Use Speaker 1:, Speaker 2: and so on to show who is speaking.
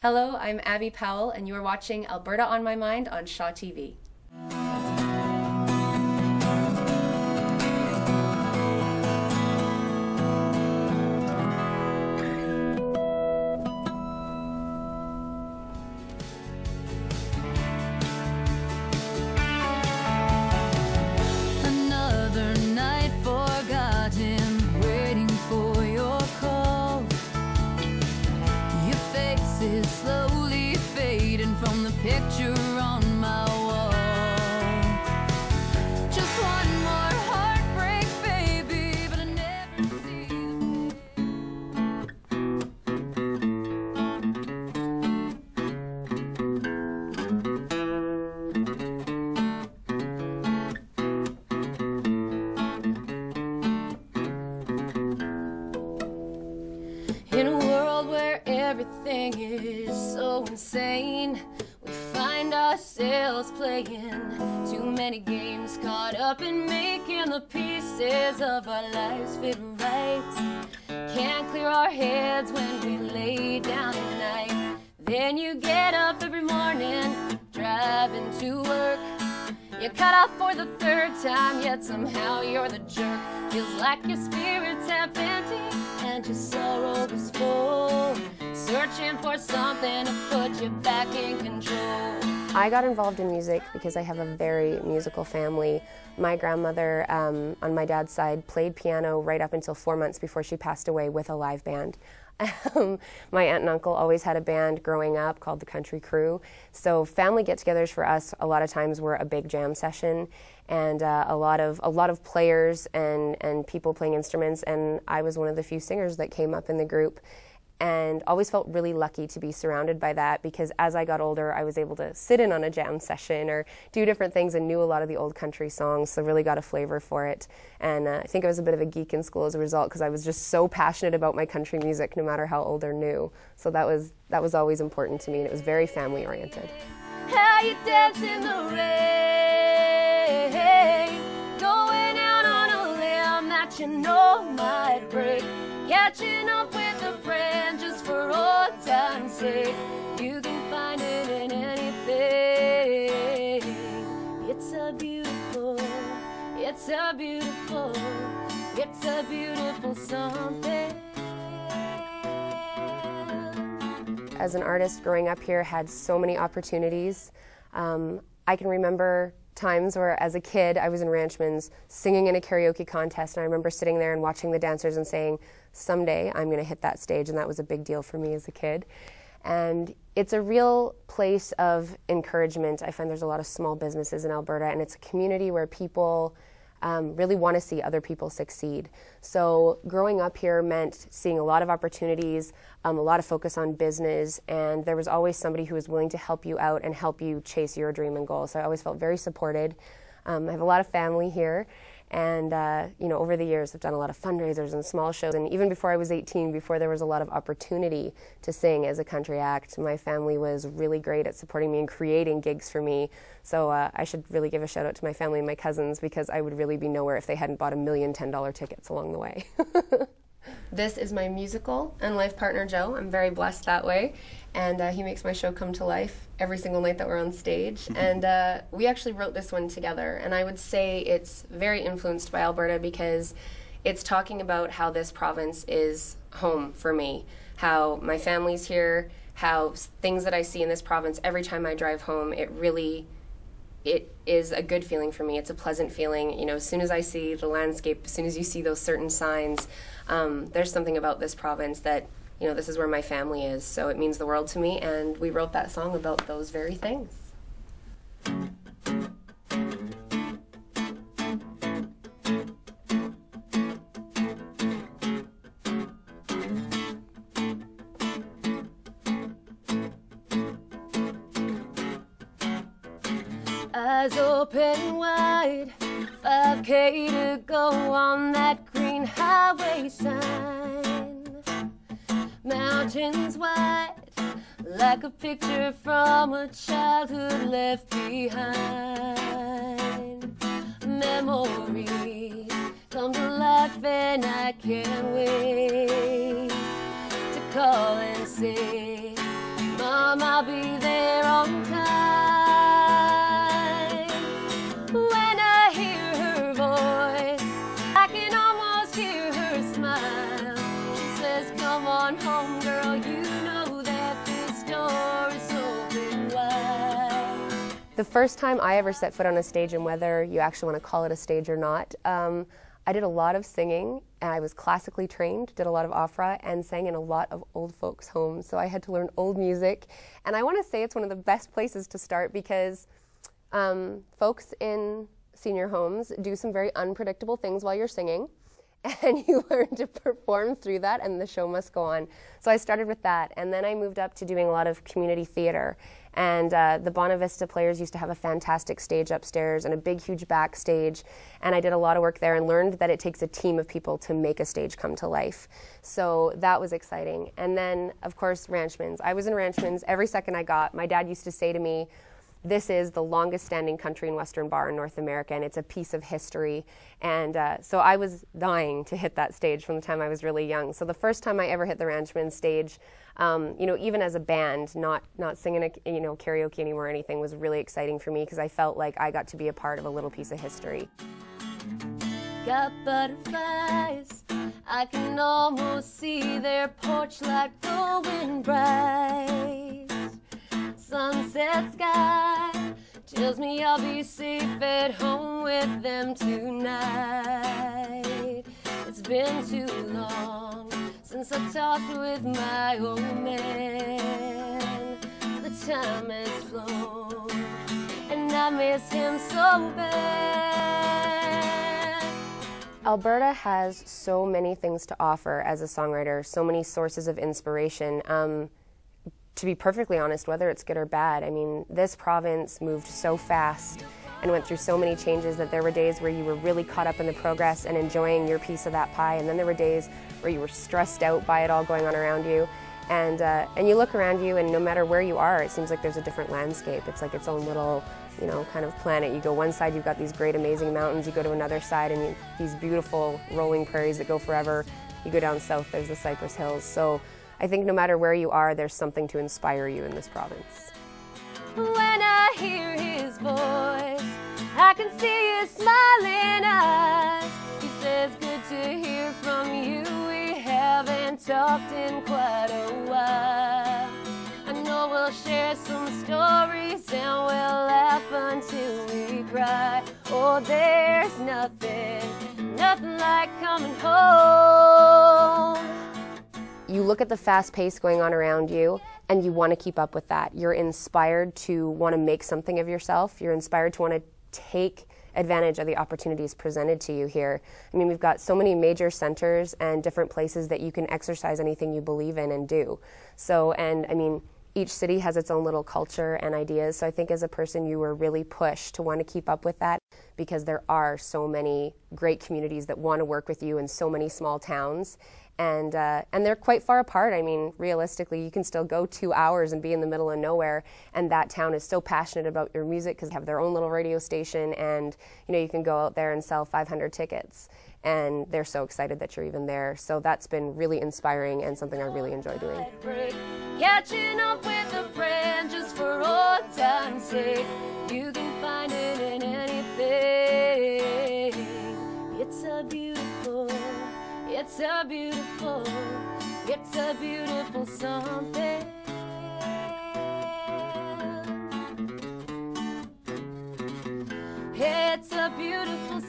Speaker 1: Hello, I'm Abbey Powell, and you are watching Alberta On My Mind on Shaw TV.
Speaker 2: Another night forgotten, waiting for your call. Your face is slowly fading from the picture on my wall. Just one more heartbreak, baby, but I never see In a world where everything is so insane, we find ourselves playing too many games, caught up in making the pieces of our lives fit right. Can't clear our heads when we lay down at night. Then you get up every morning, driving to work. You cut off for the third time, yet somehow you're the jerk. Feels like your spirit's half empty and your sorrow is full, searching for something to put you back in control.
Speaker 3: I got involved in music because I have a very musical family. My grandmother, on my dad's side, played piano right up until 4 months before she passed away with a live band. My aunt and uncle always had a band growing up called the Country Crew. So family get-togethers for us a lot of times were a big jam session, and a lot of players and people playing instruments, and I was one of the few singers that came up in the group. And always felt really lucky to be surrounded by that, because as I got older I was able to sit in on a jam session or do different things and knew a lot of the old country songs, so really got a flavor for it. And I think I was a bit of a geek in school as a result, because I was just so passionate about my country music no matter how old or new. So that was always important to me, and it was very family oriented.
Speaker 2: how you dance in the rain, going out on a limb that you know might break, catching up with a friend just for old time's sake. You can find it in anything. It's a beautiful, it's a beautiful, it's a beautiful something.
Speaker 3: As an artist growing up here, had so many opportunities. I can remember times where as a kid I was in Ranchman's singing in a karaoke contest, and I remember sitting there and watching the dancers and saying, someday I'm going to hit that stage, and that was a big deal for me as a kid. And it's a real place of encouragement. I find there's a lot of small businesses in Alberta, and it's a community where people really want to see other people succeed. So growing up here meant seeing a lot of opportunities, a lot of focus on business, and there was always somebody who was willing to help you out and help you chase your dream and goal. So I always felt very supported. I have a lot of family here, and you know, over the years I've done a lot of fundraisers and small shows, and even before I was 18, before there was a lot of opportunity to sing as a country act, my family was really great at supporting me and creating gigs for me. So I should really give a shout out to my family and my cousins, because I would really be nowhere if they hadn't bought a million $10 tickets along the way.
Speaker 1: This is my musical and life partner, Joe. I'm very blessed that way, and he makes my show come to life every single night that we're on stage. And we actually wrote this one together, and I would say it's very influenced by Alberta, because it's talking about how this province is home for me, how my family's here, how things that I see in this province every time I drive home, it is a good feeling for me. It's a pleasant feeling. You know, as soon as I see the landscape, as soon as you see those certain signs, there's something about this province that, you know, this is where my family is, so it means the world to me, and we wrote that song about those very things.
Speaker 2: Eyes open wide, 5K to go on that green highway sign. Mountains white, like a picture from a childhood left behind. Memories come to life, and I can't wait to call and say, Mom, come, I'll be there on time. When I hear her voice, I can almost hear her smile. She says, come on home, girl, you know that this door is open wide.
Speaker 3: The first time I ever set foot on a stage, and whether you actually want to call it a stage or not, I did a lot of singing, and I was classically trained, did a lot of opera, and sang in a lot of old folks' homes. So I had to learn old music, and I want to say it's one of the best places to start because folks in senior homes do some very unpredictable things while you're singing, and you learn to perform through that, and the show must go on. So I started with that, and then I moved up to doing a lot of community theater. And the Bonavista Players used to have a fantastic stage upstairs and a big, huge backstage. And I did a lot of work there and learned that it takes a team of people to make a stage come to life. So that was exciting. And then, of course, Ranchmans. I was in Ranchmans every second I got. My dad used to say to me, this is the longest standing country and western bar in North America, and it's a piece of history. And so I was dying to hit that stage from the time I was really young. So the first time I ever hit the Ranchman stage, you know, even as a band, not singing karaoke anymore or anything, was really exciting for me because I felt like I got to be a part of a little piece of history.
Speaker 2: Got butterflies, I can almost see their porch light glowing bright. Sunset sky tells me I'll be safe at home with them tonight. It's been too long since I talked with my old man. The time has flown and I miss him so bad.
Speaker 3: Alberta has so many things to offer as a songwriter, so many sources of inspiration. To be perfectly honest, whether it's good or bad, I mean, this province moved so fast and went through so many changes that there were days where you were really caught up in the progress and enjoying your piece of that pie, and then there were days where you were stressed out by it all going on around you. And you look around you, and no matter where you are, it seems like there's a different landscape. It's like its own little, you know, kind of planet. You go one side, you've got these great, amazing mountains. You go to another side, and these beautiful rolling prairies that go forever. You go down south, there's the Cypress Hills. So I think no matter where you are, there's something to inspire you in this province.
Speaker 2: When I hear his voice, I can see his smiling eyes. He says, good to hear from you. We haven't talked in quite a while. I know we'll share some stories and we'll laugh until we cry. Oh, there's nothing like coming home.
Speaker 3: You look at the fast pace going on around you and you want to keep up with that. You're inspired to want to make something of yourself. You're inspired to want to take advantage of the opportunities presented to you here. I mean, we've got so many major centers and different places that you can exercise anything you believe in and do. So, and I mean, each city has its own little culture and ideas. So I think as a person, you were really pushed to want to keep up with that because there are so many great communities that want to work with you in so many small towns. And they're quite far apart. I mean, realistically, you can still go 2 hours and be in the middle of nowhere, and that town is so passionate about your music because they have their own little radio station, and you know, you can go out there and sell 500 tickets, and they're so excited that you're even there. So that's been really inspiring and something I really enjoy doing.
Speaker 2: Catching up with a friend just for old time's sake. You can find it in anything. It's a beautiful something. It's a beautiful